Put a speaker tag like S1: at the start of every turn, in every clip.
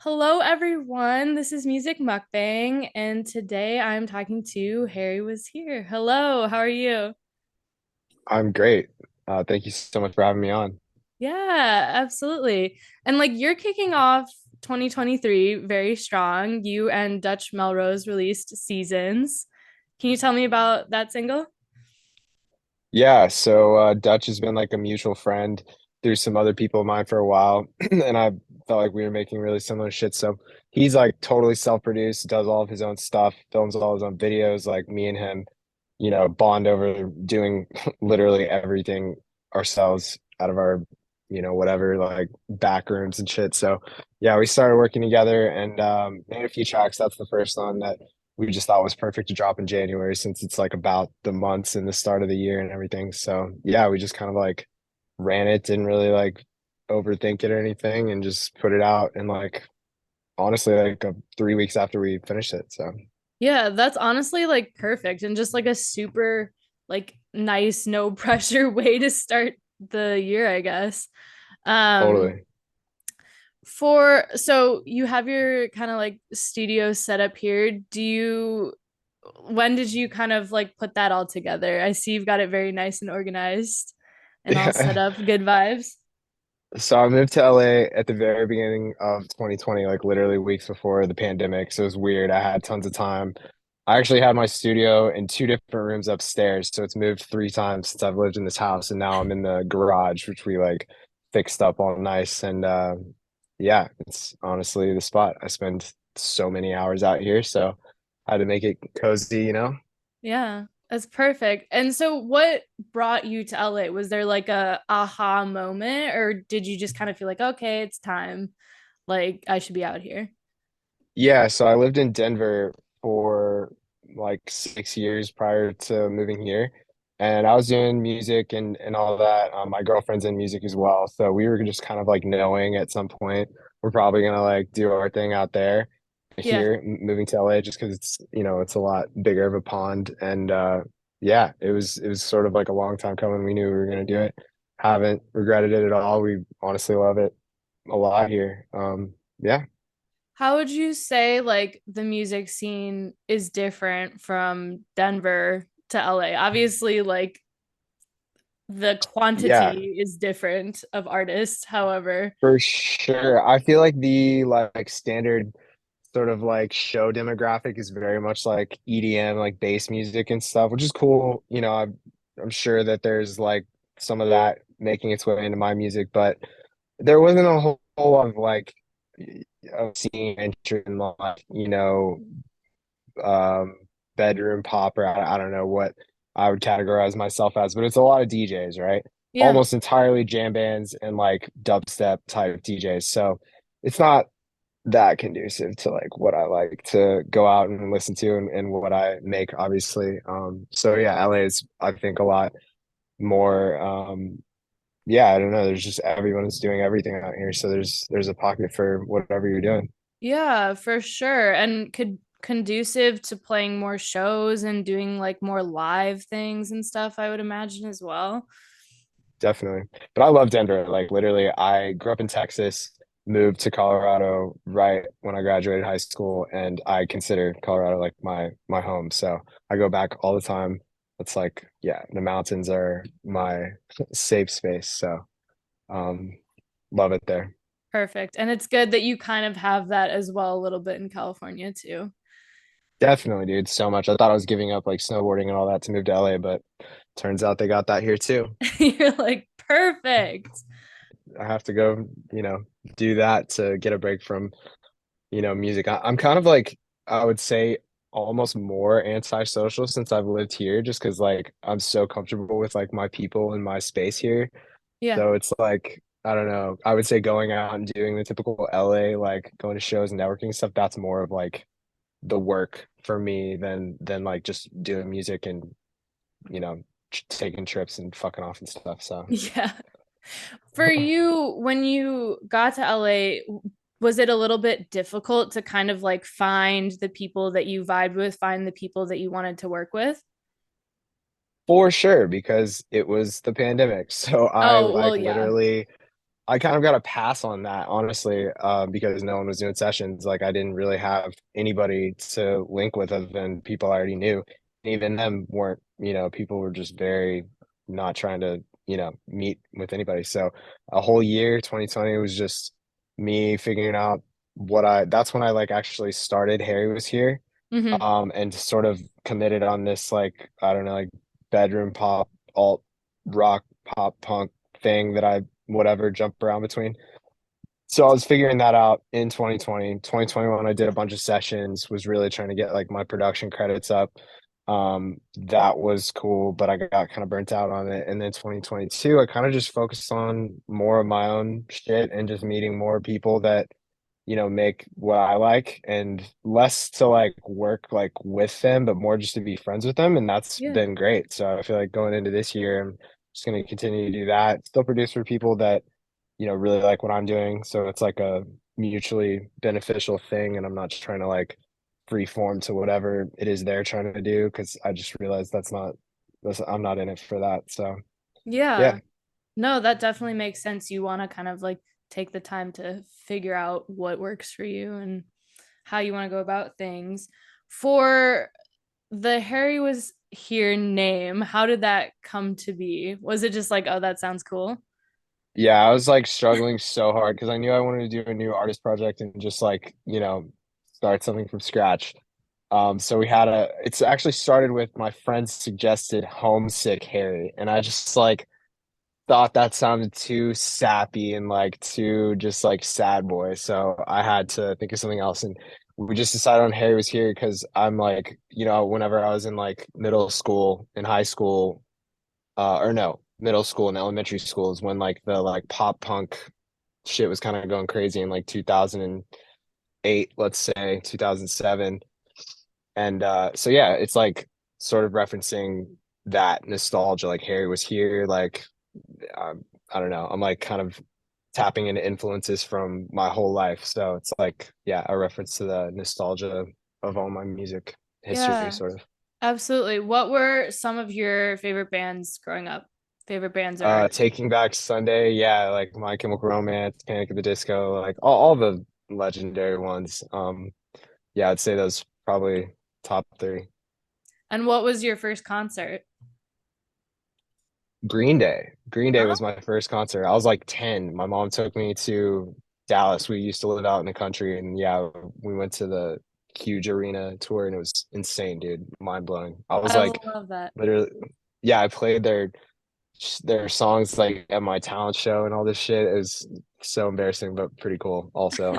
S1: Hello, everyone. This is Music Mukbang, and today I'm talking to Harry was here. Hello, how are you?
S2: I'm great. Thank you so much for having me on.
S1: Yeah, absolutely. And like you're kicking off 2023 very strong. You and Dutch Melrose released Seasons. Can you tell me about that single?
S2: Yeah, so Dutch has been like a mutual friend through some other people of mine for a while, and I felt like we were making really similar shit. So he's like totally self-produced, does all of his own stuff, films all his own videos. Like me and him, bond over doing literally everything ourselves out of our, whatever, like back rooms and shit. So yeah, we started working together and made a few tracks. That's the first one that we just thought was perfect to drop in January since it's like about the months and the start of the year and everything. So yeah, we just kind of like ran it, didn't really like overthink it or anything, and just put it out in like honestly like 3 weeks after we finished it. So
S1: Yeah, that's honestly like perfect and just like a super like nice, no pressure way to start the year, I guess. Um,
S2: totally.
S1: so you have your kind of like studio set up here. When did you kind of like put that all together? I see you've got it very nice and organized and all set
S2: Yeah.
S1: up, good vibes.
S2: So I moved to LA at the very beginning of 2020, like literally weeks before the pandemic. So it was weird. I had tons of time. I actually had my studio in two different rooms upstairs. So it's moved 3 times since I've lived in this house. And now I'm in the garage, which we like fixed up all nice. And yeah, it's honestly the spot. I spend so many hours out here. So I had to make it cozy.
S1: Yeah, that's perfect. And so what brought you to LA? Was there like a aha moment or did you just kind of feel like, okay, it's time. Like I should be out here?
S2: Yeah, so I lived in Denver for like 6 years prior to moving here. And I was doing music and all that. My girlfriend's in music as well. So we were just kind of like knowing at some point we're probably gonna like do our thing out there
S1: Yeah.
S2: here, moving to LA just because it's a lot bigger of a pond. And yeah, it was sort of like a long time coming. We knew we were gonna do it. Haven't regretted it at all. We honestly love it a lot here. Yeah.
S1: How would you say like the music scene is different from Denver to LA? Obviously, like the
S2: Yeah.
S1: quantity is different of artists, however.
S2: For sure. I feel like the like standard sort of like show demographic is very much like EDM, like bass music and stuff, which is cool. I'm sure that there's like some of that making its way into my music, but there wasn't a whole lot of like of seeing interest in like, um bedroom pop or I don't know what I would categorize myself as, but it's a lot of DJs, right?
S1: Yeah.
S2: Almost entirely jam bands and like dubstep type DJs. So it's not that conducive to like what I like to go out and listen to and what I make, obviously. So yeah, LA is I think a lot more yeah, I don't know. There's just everyone is doing everything out here. So there's a pocket for whatever you're doing.
S1: Yeah, for sure. And could conducive to playing more shows and doing like more live things and stuff, I would imagine as well.
S2: Definitely. But I love Denver. Like literally, I grew up in Texas, moved to Colorado right when I graduated high school, and I consider Colorado like my home. So I go back all the time. It's like, yeah, the mountains are my safe space. So um love it there.
S1: Perfect. And it's good that you kind of have that as well a little bit in California too.
S2: Definitely, dude. So much. I thought I was giving up like snowboarding and all that to move to LA, but turns out they got that here too.
S1: You're like, perfect.
S2: I have to go, do that to get a break from music. I'm kind of like, I would say almost more antisocial since I've lived here, just because like I'm so comfortable with like my people and my space here.
S1: Yeah.
S2: So it's like, I don't know, I would say going out and doing the typical LA, like going to shows and networking stuff, that's more of like the work for me than like just doing music and, you know, taking trips and fucking off and stuff. So
S1: Yeah. For you, when you got to LA, was it a little bit difficult to kind of like find the people that you vibed with, find the people that you wanted to work with?
S2: for sure, because it was the pandemic. So I
S1: Oh, well,
S2: like
S1: yeah.
S2: literally I kind of got a pass on that, honestly, because no one was doing sessions. Like I didn't really have anybody to link with other than people I already knew. Even them weren't, people were just very not trying to, meet with anybody. So a whole year, 2020 was just me figuring out that's when I like actually started Harry Was Here,
S1: Hmm.
S2: and sort of committed on this like, I don't know, like bedroom pop, alt rock, pop punk thing that I whatever jump around between. So I was figuring that out in 2020. 2021, I did a bunch of sessions, was really trying to get like my production credits up. That was cool, but I got kind of burnt out on it. And then 2022, I kind of just focused on more of my own shit and just meeting more people that, make what I like and less to like work like with them, but more just to be friends with them. And that's
S1: Yeah.
S2: been great. So I feel like going into this year, I'm just going to continue to do that. Still produce for people that really like what I'm doing. So it's like a mutually beneficial thing. And I'm not just trying to like free form to whatever it is they're trying to do because I just realized I'm not in it for that. So yeah.
S1: Yeah. No, that definitely makes sense. You want to kind of like take the time to figure out what works for you and how you want to go about things. For the Harry Was Here name, how did that come to be? Was it just like, oh, that sounds cool?
S2: Yeah, I was like struggling so hard because I knew I wanted to do a new artist project and just like, start something from scratch. So it's actually started with my friend suggested Homesick Harry, and I just like thought that sounded too sappy and like too just like sad boy. So I had to think of something else. And we just decided on Harry Was Here because I'm like, whenever I was in like middle school and high school, or no, middle school and elementary school is when like the like pop punk shit was kind of going crazy in like 2008, let's say 2007. And so yeah, it's like sort of referencing that nostalgia, like Harry Was Here, like I don't know. I'm like kind of tapping into influences from my whole life. So it's like, yeah, a reference to the nostalgia of all my music history,
S1: Yeah,
S2: sort of.
S1: absolutely. What were some of your favorite bands growing up? Favorite bands or artists?
S2: Taking Back Sunday, yeah, like My Chemical Romance, Panic at the Disco, like all the legendary ones. Yeah, I'd say those probably top three.
S1: And what was your first concert?
S2: Green Day. Green Day was
S1: Oh,
S2: my first concert. I was like 10. My mom took me to Dallas. We used to live out in the country, and yeah, we went to the huge arena tour, and it was insane, dude. Mind blowing. I was
S1: I
S2: like,
S1: love that.
S2: literally, yeah, I played their songs like at my talent show and all this shit. It was so embarrassing, but pretty cool also.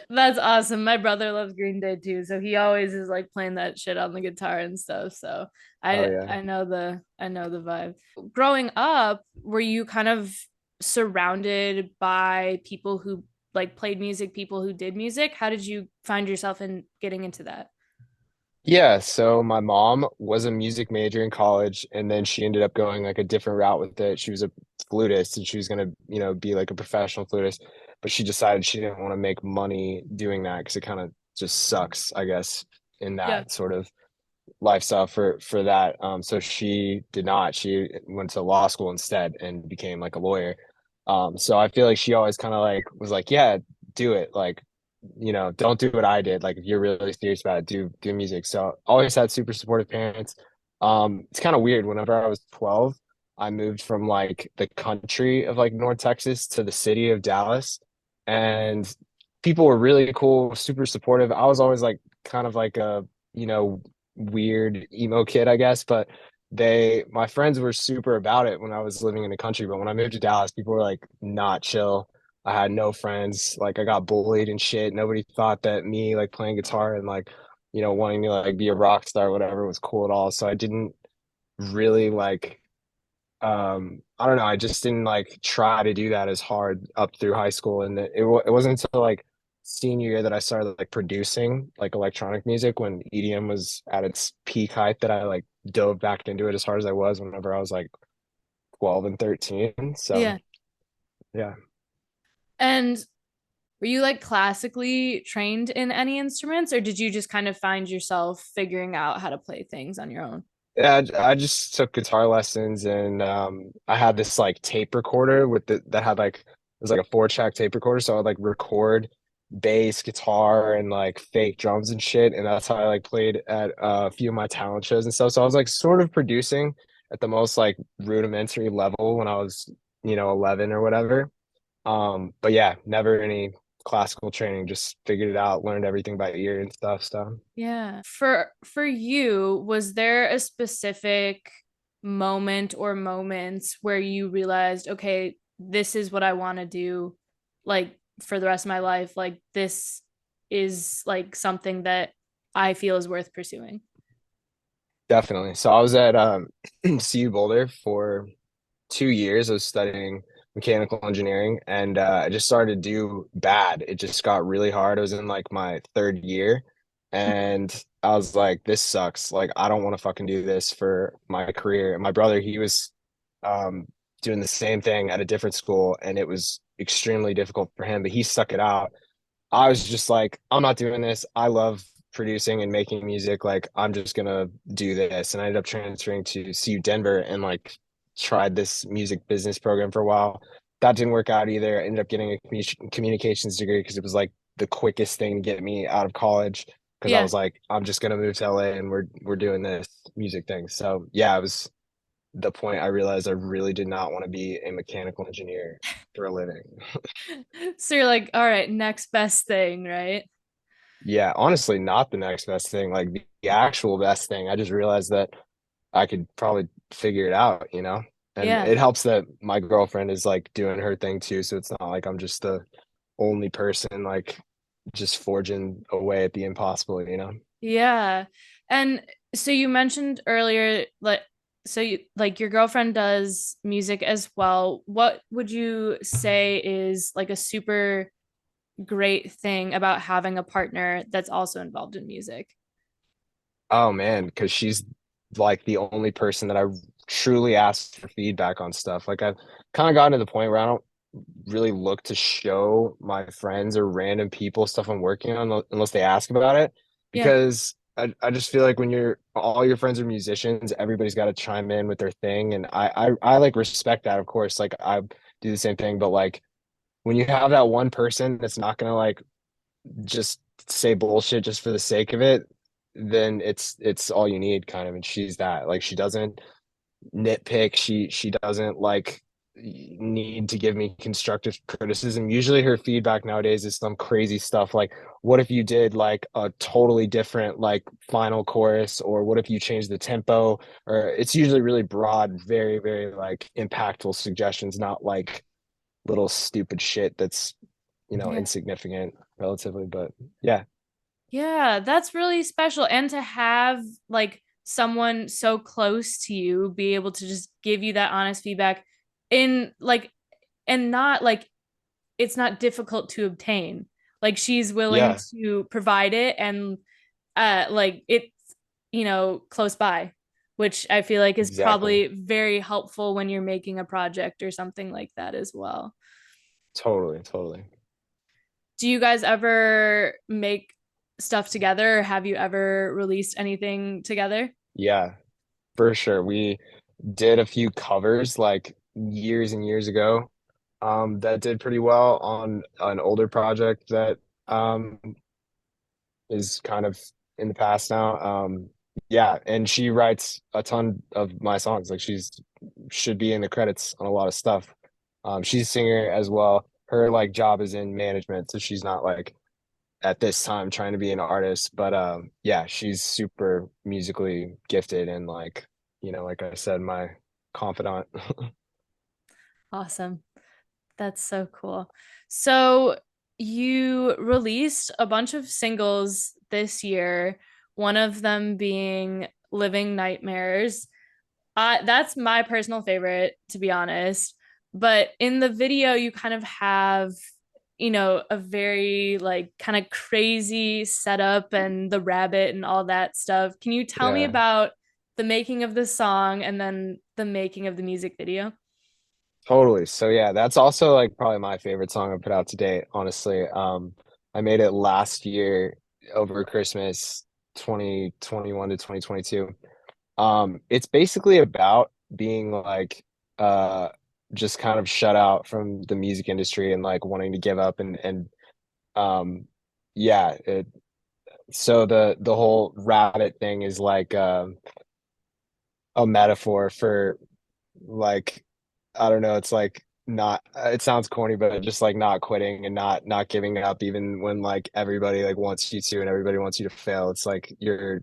S1: That's awesome. My brother loves Green Day too, so he always is like playing that shit on the guitar and stuff. So
S2: Oh
S1: I
S2: yeah.
S1: I know the vibe. Growing up, were you kind of surrounded by people who like played music, people who did music? How did you find yourself in getting into that?
S2: Yeah, so my mom was a music major in college and then she ended up going like a different route with it. She was a flutist and she was gonna, be like a professional flutist, but she decided she didn't want to make money doing that because it kind of just sucks, I guess, in
S1: Yeah.
S2: that sort of lifestyle for that. So she did not. She went to law school instead and became like a lawyer. So I feel like she always kind of like was like, yeah, do it. Like, don't do what I did. Like if you're really serious about it, do music. So always had super supportive parents. It's kind of weird. Whenever I was 12, I moved from like the country of like North Texas to the city of Dallas. And people were really cool, super supportive. I was always like kind of like a, you know, weird emo kid, I guess, but my friends were super about it when I was living in the country. But when I moved to Dallas, people were like not chill. I had no friends. Like I got bullied and shit. Nobody thought that me like playing guitar and like, wanting to like be a rock star or whatever was cool at all. So I didn't really like I don't know, I just didn't like try to do that as hard up through high school. And it wasn't until like senior year that I started like producing like electronic music when EDM was at its peak height that I like dove back into it as hard as I was whenever I was like 12 and 13. So
S1: Yeah.
S2: yeah.
S1: And were you like classically trained in any instruments, or did you just kind of find yourself figuring out how to play things on your own?
S2: Yeah, I just took guitar lessons and I had this like tape recorder that had like was like a 4-track tape recorder. So I'd like record bass, guitar, and like fake drums and shit. And that's how I like played at a few of my talent shows and stuff. So I was like sort of producing at the most like rudimentary level when I was, 11 or whatever. But yeah, never any classical training, just figured it out, learned everything by ear and stuff. So
S1: Yeah. For you, was there a specific moment or moments where you realized, okay, this is what I want to do like for the rest of my life? Like this is like something that I feel is worth pursuing.
S2: definitely. So I was at CU Boulder for 2 years. I was studying mechanical engineering, and I just started to do bad. It just got really hard. I was in like my third year, and I was like, this sucks. Like, I don't want to fucking do this for my career. And my brother, he was um, doing the same thing at a different school, and it was extremely difficult for him, but he stuck it out. I was just like, I'm not doing this. I love producing and making music. Like, I'm just gonna do this. And I ended up transferring to CU Denver and like tried this music business program for a while. That didn't work out either. I ended up getting a communications degree because it was like the quickest thing to get me out of college. Because I
S1: Yeah.
S2: was like, I'm just gonna move to LA and we're doing this music thing. So yeah, it was the point I realized I really did not want to be a mechanical engineer for a living.
S1: So you're like, all right, next best thing, right?
S2: Yeah, honestly, not the next best thing, like the actual best thing. I just realized that I could probably figure it out. And
S1: Yeah.
S2: it helps that my girlfriend is like doing her thing too, so it's not like I'm just the only person like just forging away at the impossible.
S1: Yeah. And so you mentioned earlier, like, so you like your girlfriend does music as well. What would you say is like a super great thing about having a partner that's also involved in music?
S2: Oh man, because she's like the only person that I truly ask for feedback on stuff. Like I've kind of gotten to the point where I don't really look to show my friends or random people stuff I'm working on unless they ask about it.
S1: Yeah.
S2: Because I just feel like when you're all your friends are musicians, everybody's got to chime in with their thing. And I like respect that, of course. Like I do the same thing, but like when you have that one person that's not gonna like just say bullshit just for the sake of it, then it's all you need kind of. And she's that. Like she doesn't nitpick. She doesn't like need to give me constructive criticism. Usually her feedback nowadays is some crazy stuff like what if you did like a totally different like final chorus, or what if you changed the tempo, or it's usually really broad, very, very like impactful suggestions, not like little stupid shit that's
S1: Yeah.
S2: insignificant relatively. But yeah.
S1: Yeah, that's really special. And to have like someone so close to you be able to just give you that honest feedback in like, and not like it's not difficult to obtain. Like she's willing
S2: Yeah,
S1: to provide it and like it's close by, which I feel like is
S2: exactly.
S1: probably very helpful when you're making a project or something like that as well.
S2: Totally, totally.
S1: Do you guys ever make stuff together? Or have you ever released anything together?
S2: Yeah, for sure. We did a few covers like years and years ago, that did pretty well on an older project that um is kind of in the past now. Yeah, and she writes a ton of my songs. Like she's should be in the credits on a lot of stuff. She's a singer as well. Her like job is in management, so she's not like at this time trying to be an artist. But yeah, she's super musically gifted and like, like I said, my confidant.
S1: Awesome. That's so cool. So you released a bunch of singles this year, one of them being Living Nightmares. That's my personal favorite, to be honest. But in the video, you kind of have, a very like kind of crazy setup and the rabbit and all that stuff. Can you tell me
S2: Yeah,
S1: about the making of the song and then the making of the music video?
S2: totally. So yeah, that's also like probably my favorite song I put out to date, honestly. I made it last year over Christmas 2021 to 2022. It's basically about being like uh just kind of shut out from the music industry and like wanting to give up and um yeah, so the whole rabbit thing is like a metaphor for like I don't know, it's like not it sounds corny, but just like not quitting and not giving up even when like everybody like wants you to and everybody wants you to fail. It's like your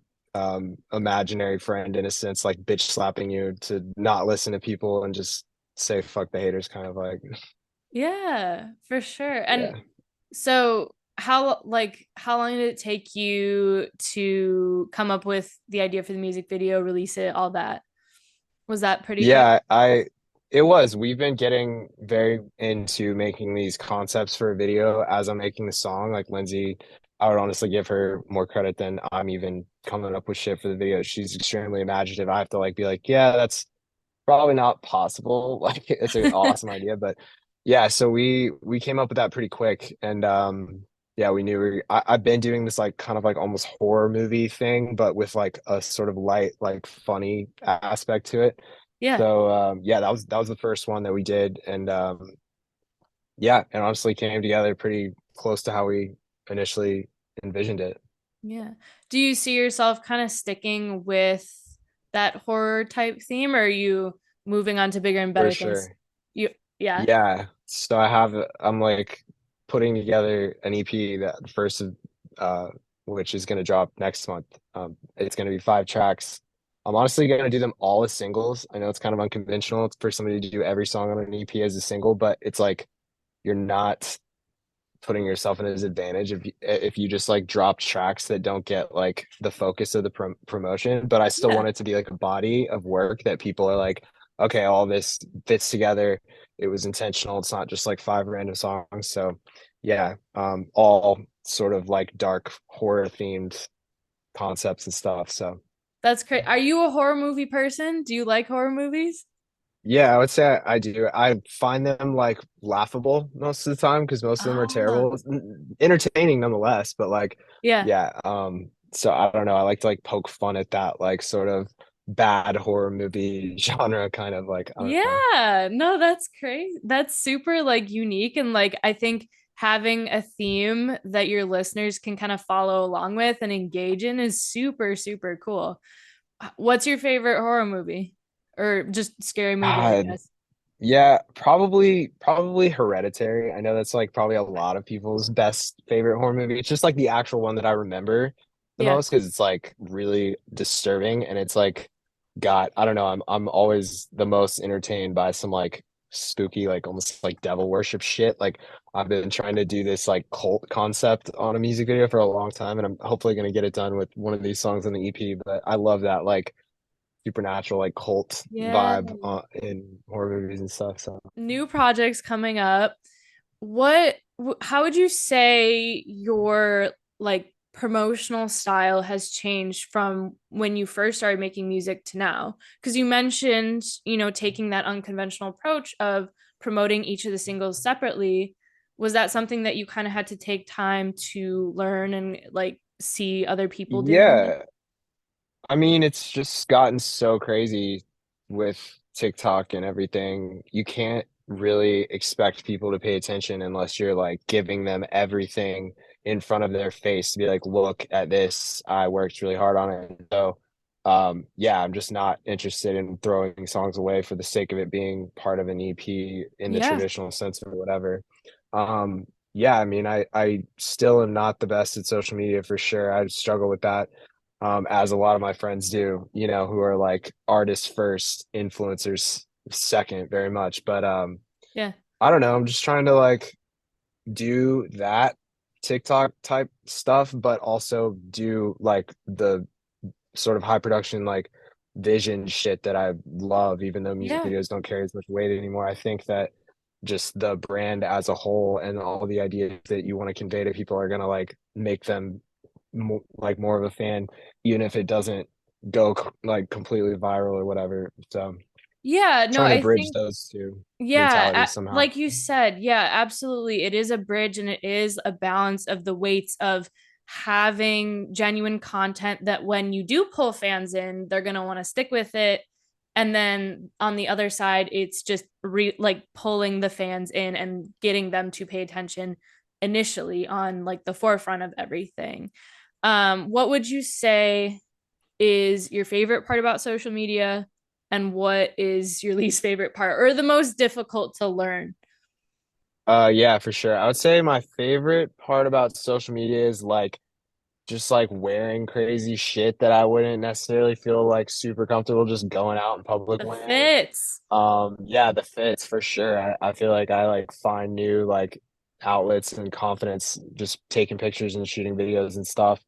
S2: imaginary friend in a sense, like bitch slapping you to not listen to people and just say fuck the haters kind of like
S1: Yeah, for sure. And
S2: yeah.
S1: so how long did it take you to come up with the idea for the music video, release it, all that? Was that pretty quick?
S2: Yeah, I it was. We've been getting very into making these concepts for a video as I'm making the song. Like Lindsay, I would honestly give her more credit than I'm even coming up with shit for the video. She's extremely imaginative. I have to like be like, yeah, that's probably not possible. Like it's an awesome idea, but yeah, so we came up with that pretty quick and yeah, we knew I've been doing this like kind of like almost horror movie thing, but with like a sort of light, like funny aspect to it.
S1: Yeah.
S2: So yeah, that was the first one that we did, and yeah, and honestly came together pretty close to how we initially envisioned it.
S1: Yeah. Do you see yourself kind of sticking with that horror type theme, or are you moving on to bigger and
S2: For
S1: better things?
S2: sure.
S1: You, yeah.
S2: Yeah. So I'm like putting together an EP that first of uh which is gonna drop next month. It's gonna be 5 tracks. I'm honestly gonna do them all as singles. I know it's kind of unconventional for somebody to do every song on an EP as a single, but it's like you're not putting yourself in a disadvantage if you just like drop tracks that don't get like the focus of the promotion, but I still
S1: Yeah.
S2: want it to be like a body of work that people are like, okay, all this fits together. It was intentional. It's not just like 5 random songs. So yeah, all sort of like dark horror themed concepts and stuff. So
S1: That's great. Are you a horror movie person? Do you like horror movies?
S2: yeah, I would say I do. I find them like laughable most of the time because most of them are
S1: Oh,
S2: terrible. Entertaining nonetheless, but like,
S1: yeah.
S2: yeah. So I don't know. I like to like poke fun at that like sort of bad horror movie genre, kind of like I don't know.
S1: Yeah. No, that's crazy. That's super like unique. And like, I think having a theme that your listeners can kind of follow along with and engage in is super, super cool. What's your favorite horror movie or just scary movie, I
S2: God,
S1: guess?
S2: yeah, probably Hereditary. I know that's like probably a lot of people's best favorite horror movie. It's just like the actual one that I remember the
S1: Yeah.
S2: most because it's like really disturbing and it's like got I don't know, I'm always the most entertained by some like spooky, like almost like devil worship shit. Like I've been trying to do this like cult concept on a music video for a long time and I'm hopefully gonna get it done with one of these songs on the EP. But I love that like supernatural like cult
S1: Yeah.
S2: vibe in horror movies and stuff. So
S1: New projects coming up. What, how would you say your like promotional style has changed from when you first started making music to now? Because you mentioned, taking that unconventional approach of promoting each of the singles separately. Was that something that you kind of had to take time to learn and like see other people doing it?
S2: yeah, I mean it's just gotten so crazy with TikTok and everything. You can't really expect people to pay attention unless you're like giving them everything in front of their face to be like, look at this. I worked really hard on it. So yeah, I'm just not interested in throwing songs away for the sake of it being part of an EP in the
S1: Yeah.
S2: traditional sense or whatever. Yeah, I mean I still am not the best at social media for sure. I struggle with that as a lot of my friends do, who are like artists first, influencers second, very much. But
S1: Yeah.
S2: I don't know. I'm just trying to like do that TikTok type stuff, but also do like the sort of high production, like vision shit that I love, even though music
S1: Yeah.
S2: videos don't carry as much weight anymore. I think that just the brand as a whole and all the ideas that you want to convey to people are gonna like make them like more of a fan, even if it doesn't go like completely viral or whatever. So
S1: Yeah. No,
S2: trying to
S1: I
S2: bridge
S1: think
S2: those two
S1: yeah,
S2: mentalities somehow.
S1: like you said, yeah, absolutely. It is a bridge and it is a balance of the weights of having genuine content that when you do pull fans in, they're going to want to stick with it. And then on the other side, it's just like pulling the fans in and getting them to pay attention initially on like the forefront of everything. What would you say is your favorite part about social media, and what is your least favorite part or the most difficult to learn?
S2: Yeah, for sure. I would say my favorite part about social media is like just like wearing crazy shit that I wouldn't necessarily feel like super comfortable just going out in public
S1: The
S2: wearing.
S1: fits.
S2: Yeah, the fits for sure. I feel like I like find new like outlets and confidence just taking pictures and shooting videos and stuff.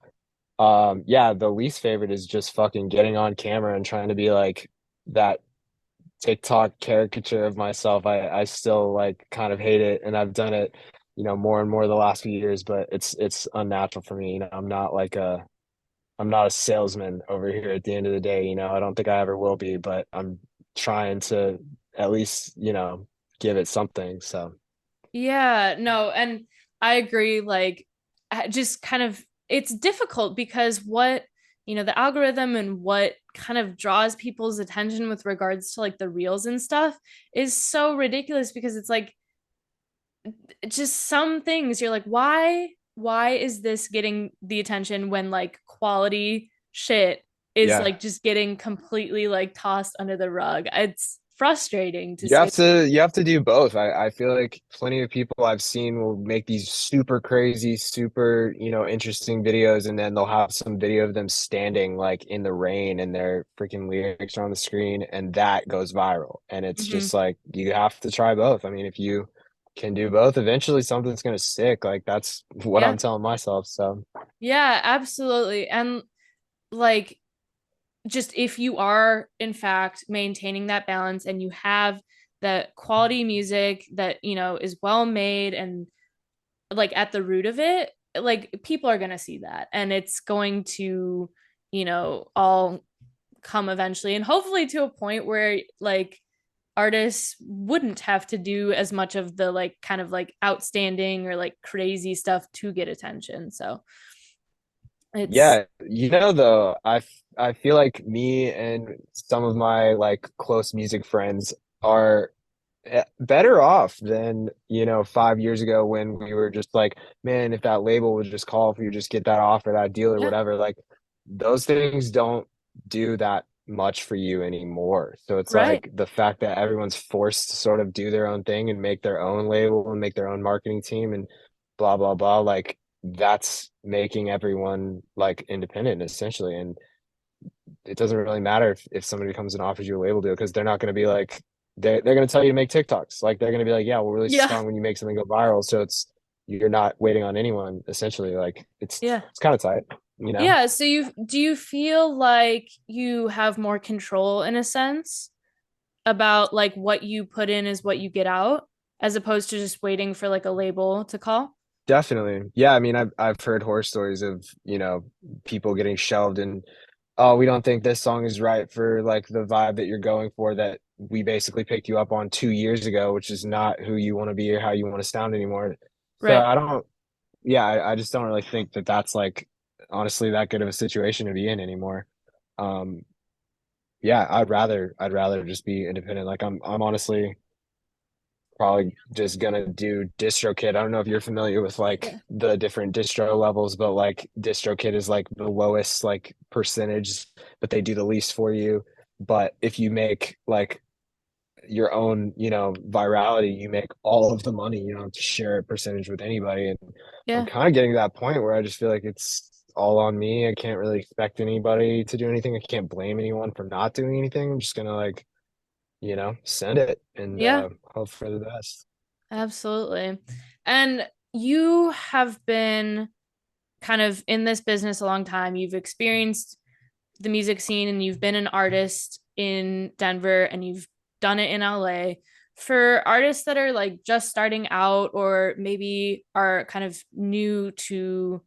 S2: Yeah, the least favorite is just fucking getting on camera and trying to be like that TikTok caricature of myself. I still like kind of hate it, and I've done it, more and more the last few years, but it's unnatural for me. I'm not a salesman over here at the end of the day, I don't think I ever will be, but I'm trying to at least, give it something. So
S1: Yeah, no, and I agree. Like, just kind of, it's difficult because the algorithm and what kind of draws people's attention with regards to like the reels and stuff is so ridiculous because it's like, just some things you're like, why is this getting the attention when like quality shit is
S2: yeah.
S1: like just getting completely like tossed under the rug? It's frustrating to
S2: You
S1: say.
S2: have to you have to do both. I feel like plenty of people I've seen will make these super crazy, super, interesting videos, and then they'll have some video of them standing like in the rain and their freaking lyrics are on the screen, and that goes viral. And it's
S1: Mhm.
S2: just like you have to try both. I mean, if you can do both, eventually something's gonna stick. Like that's what
S1: Yeah.
S2: I'm telling myself. So
S1: Yeah, absolutely. And like, just if you are in fact maintaining that balance and you have that quality music that is well made and like at the root of it, like people are going to see that and it's going to all come eventually, and hopefully to a point where like artists wouldn't have to do as much of the like kind of like outstanding or like crazy stuff to get attention. So it's
S2: yeah, though, I feel like me and some of my like close music friends are better off than 5 years ago when we were just like, man, if that label would just call, if you just get that offer, that deal or
S1: yeah,
S2: whatever, like those things don't do that much for you anymore. So it's
S1: right,
S2: like the fact that everyone's forced to sort of do their own thing and make their own label and make their own marketing team and blah blah blah, like that's making everyone like independent essentially. And it doesn't really matter if somebody comes and offers you a label deal because they're not going to be like they're going to tell you to make TikToks. Like they're going to be like, yeah, we'll release a
S1: yeah,
S2: song when you make something go viral. So it's you're not waiting on anyone essentially. Like
S1: yeah.
S2: it's kind of tight.
S1: Yeah, so you feel like you have more control in a sense about like what you put in is what you get out, as opposed to just waiting for like a label to call?
S2: Definitely. Yeah, I mean, I've heard horror stories of, people getting shelved and oh, we don't think this song is right for like the vibe that you're going for that we basically picked you up on 2 years ago, which is not who you want to be or how you want to sound anymore. So
S1: Right.
S2: I don't yeah, I just don't really think that that's like honestly that good of a situation to be in anymore. Um, yeah, I'd rather just be independent. Like I'm honestly probably just gonna do DistroKid. I don't know if you're familiar with like
S1: Yeah.
S2: the different distro levels, but like DistroKid is like the lowest like percentage, but they do the least for you. But if you make like your own, virality, you make all of the money. You don't have to share a percentage with anybody. And I'm
S1: Yeah.
S2: kind of getting to that point where I just feel like it's all on me. I can't really expect anybody to do anything. I can't blame anyone for not doing anything. I'm just gonna like, send it and
S1: Yeah.
S2: hope for the best.
S1: Absolutely. And you have been kind of in this business a long time. You've experienced the music scene and you've been an artist in Denver and you've done it in LA. For artists that are like just starting out or maybe are kind of new to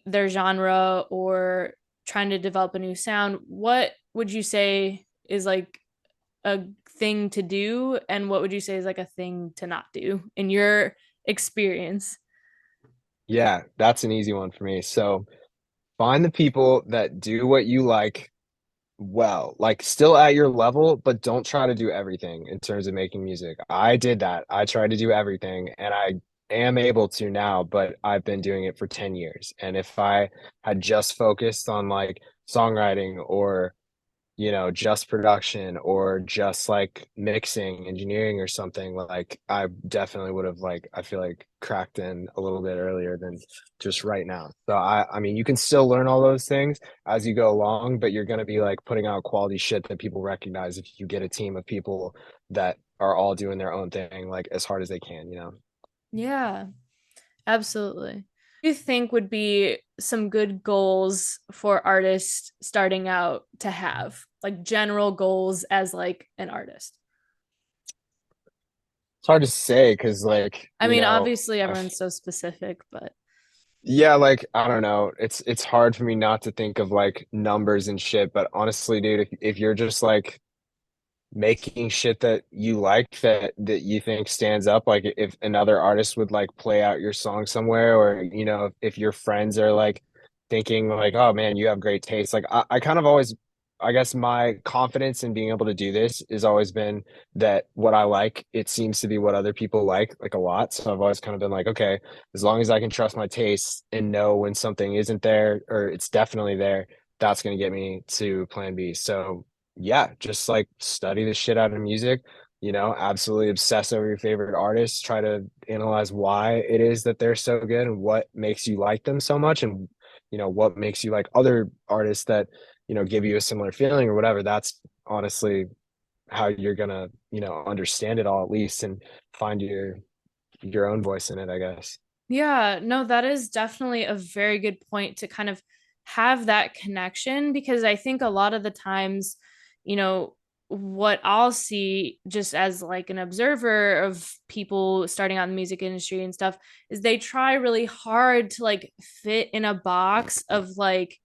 S1: their genre or trying to develop a new sound, what would you say is like a thing to do, and what would you say is like a thing to not do in your experience?
S2: Yeah, that's an easy one for me. So find the people that do what you like well, like still at your level, but don't try to do everything in terms of making music. I did that. I tried to do everything and I am able to now, but I've been doing it for 10 years. And if I had just focused on like songwriting or just production or just like mixing, engineering or something, like I definitely would have like I feel like cracked in a little bit earlier than just right now. So I mean you can still learn all those things as you go along, but you're gonna be like putting out quality shit that people recognize if you get a team of people that are all doing their own thing like as hard as they can.
S1: Yeah, absolutely. Do you think would be some good goals for artists starting out to have, like general goals as like an artist?
S2: It's hard to say because like,
S1: I mean, obviously everyone's so specific, but
S2: yeah, like I don't know. It's hard for me not to think of like numbers and shit, but honestly, dude, if you're just like making shit that you like that you think stands up, like if another artist would like play out your song somewhere, or if your friends are like thinking like, oh man, you have great taste. Like I kind of always I guess my confidence in being able to do this has always been that what I like, it seems to be what other people like a lot. So I've always kind of been like, okay, as long as I can trust my taste and know when something isn't there or it's definitely there, that's going to get me to plan B. So yeah, just like study the shit out of music, absolutely obsess over your favorite artists, try to analyze why it is that they're so good and what makes you like them so much and what makes you like other artists that, give you a similar feeling or whatever. That's honestly how you're gonna, understand it all at least and find your own voice in it, I guess.
S1: yeah, no, that is definitely a very good point to kind of have that connection because I think a lot of the times, you know, what I'll see just as like an observer of people starting out in the music industry and stuff is they try really hard to like fit in a box of like,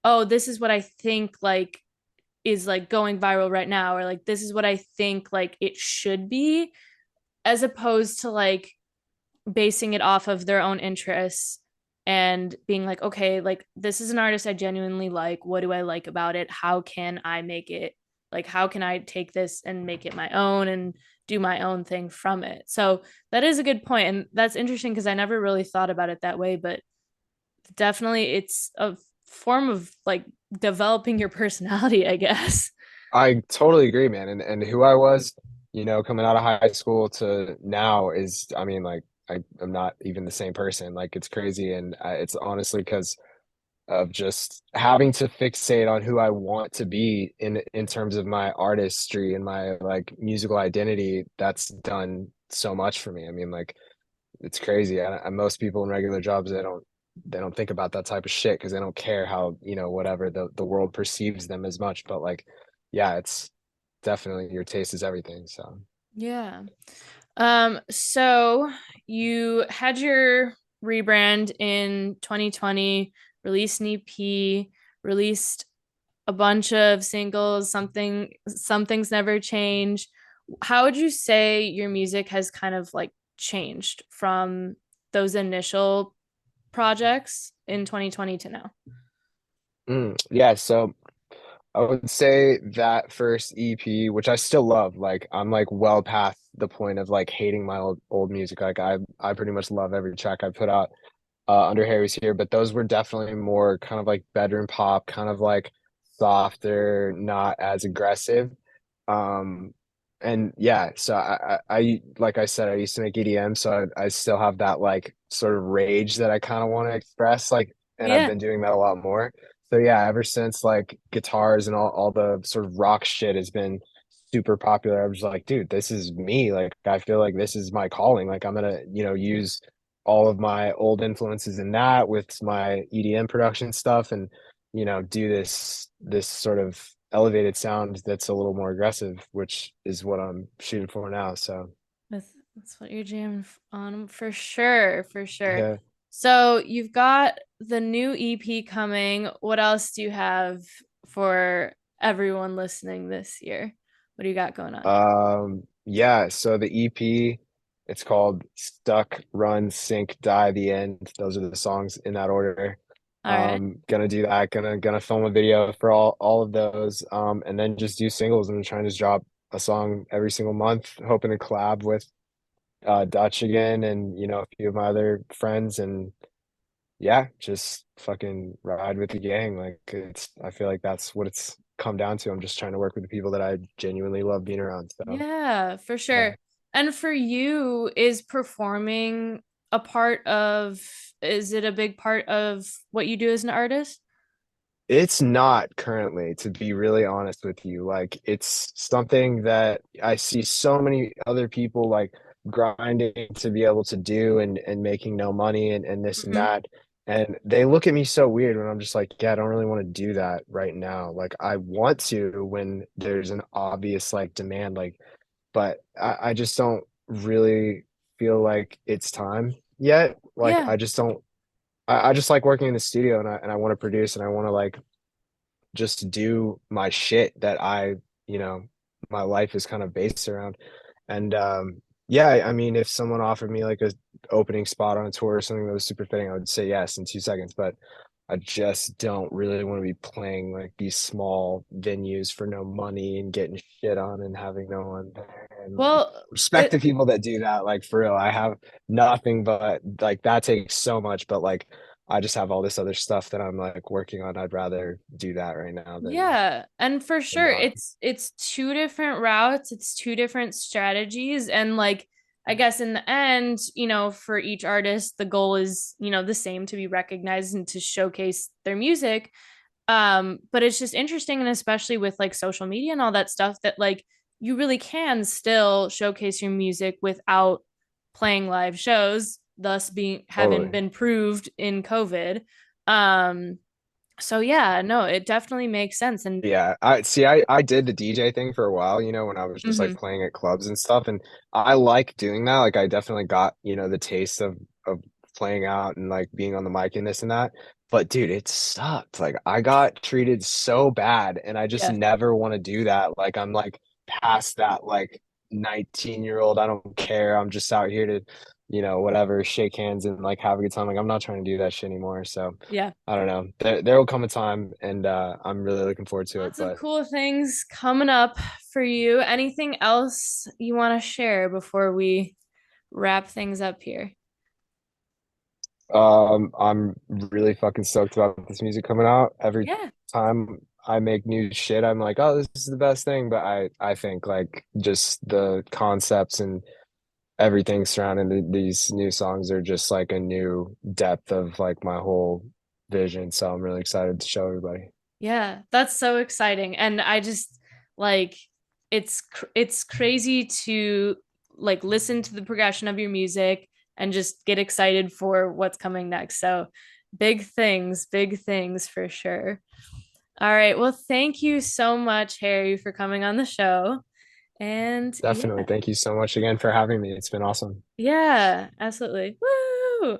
S1: oh, this is what I think like is like going viral right now, or like this is what I think like it should be, as opposed to like basing it off of their own interests and being like, okay, like this is an artist I genuinely like. What do I like about it? How can I make it like, how can I take this and make it my own and do my own thing from it? So that is a good point. And that's interesting because I never really thought about it that way, but definitely it's a form of like developing your personality, I guess.
S2: I totally agree, man. And who I was, coming out of high school to now is, I mean, like I'm not even the same person. Like it's crazy, and it's honestly because of just having to fixate on who I want to be in terms of my artistry and my like musical identity. That's done so much for me. I mean, like it's crazy. Most people in regular jobs they don't think about that type of shit because they don't care how whatever the world perceives them as much. But like, yeah, it's definitely your taste is everything. So
S1: Yeah. So you had your rebrand in 2020, released an EP, released a bunch of singles, some things never change. How would you say your music has kind of like changed from those initial projects in 2020 to now?
S2: yeah, so I would say that first EP, which I still love, like I'm like well past the point of like hating my old music. Like I pretty much love every track I put out under Harry's here, but those were definitely more kind of like bedroom pop, kind of like softer, not as aggressive. Um, and yeah, so I like I said, I used to make EDM, so I still have that like sort of rage that I kind of want to express, like, and I've
S1: Yeah.
S2: been doing that a lot more. So yeah, ever since like guitars and all the sort of rock shit has been super popular, I was like, dude, this is me. Like I feel like this is my calling. Like I'm gonna, use all of my old influences in that with my EDM production stuff and do this sort of elevated sound that's a little more aggressive, which is what I'm shooting for now. So
S1: That's what you're jamming on for sure, for sure.
S2: yeah.
S1: So you've got the new EP coming. What else do you have for everyone listening this year? What do you got going on?
S2: Yeah, so the EP, it's called Stuck, Run, Sink, Die, The End. Those are the songs in that order.
S1: All right.
S2: Gonna do that. Gonna film a video for all of those. And then just do singles and trying to just drop a song every single month, hoping to collab with Dutch again and a few of my other friends and yeah, just fucking ride with the gang. Like I feel like that's what it's come down to. I'm just trying to work with the people that I genuinely love being around. So
S1: Yeah, for
S2: yeah.
S1: sure. And for you, is performing a part of, is it a big part of what you do as an artist?
S2: It's not currently, to be really honest with you. Like, it's something that I see so many other people like grinding to be able to do and making no money and this and
S1: Hmm.
S2: that. And they look at me so weird when I'm just like, yeah, I don't really want to do that right now. Like, I want to when there's an obvious like demand, like, but I just don't really feel like it's time yet. Like,
S1: Yeah.
S2: I just don't, I just like working in the studio and I want to produce and I want to like just do my shit that you know, my life is kind of based around. And yeah, I mean, if someone offered me like a opening spot on a tour or something that was super fitting, I would say yes in 2 seconds. But I just don't really want to be playing like these small venues for no money and getting shit on and having no one there. And like
S1: Well,
S2: respect
S1: it,
S2: the people that do that. Like for real, I have nothing but like that takes so much. But like I just have all this other stuff that I'm like working on. I'd rather do that right now
S1: yeah, and for
S2: than
S1: sure,
S2: not.
S1: it's two different routes, it's two different strategies, and like I guess in the end, for each artist, the goal is, the same to be recognized and to showcase their music. But it's just interesting, and especially with like social media and all that stuff, that like you really can still showcase your music without playing live shows, thus being having
S2: Totally.
S1: been proved in COVID. Um, so yeah, no, it definitely makes sense. And
S2: Yeah, I see. I did the DJ thing for a while, when I was just like
S1: mhm,
S2: playing at clubs and stuff, and I like doing that. Like, I definitely got the taste of playing out and like being on the mic and this and that. But dude, it sucked. Like, I got treated so bad, and I just
S1: yeah,
S2: never want to do that. Like, I'm like past that like 19-year-old. I don't care. I'm just out here to, whatever, shake hands and like have a good time. Like, I'm not trying to do that shit anymore. So.
S1: yeah.
S2: I don't know. There will come a time, and I'm really looking forward to it.
S1: Lots of
S2: But
S1: cool things coming up for you. Anything else you want to share before we wrap things up here?
S2: I'm really fucking stoked about this music coming out. Every
S1: Yeah.
S2: time I make new shit, I'm like, oh, this is the best thing. But I think like just the concepts and everything surrounding these new songs are just like a new depth of like my whole vision. So I'm really excited to show everybody.
S1: Yeah, that's so exciting. And I just like it's crazy to like listen to the progression of your music and just get excited for what's coming next. So big things for sure. All right. Well, thank you so much, Harry, for coming on the show. And
S2: Definitely.
S1: yeah,
S2: Thank you so much again for having me. It's been awesome.
S1: yeah, absolutely. Woo!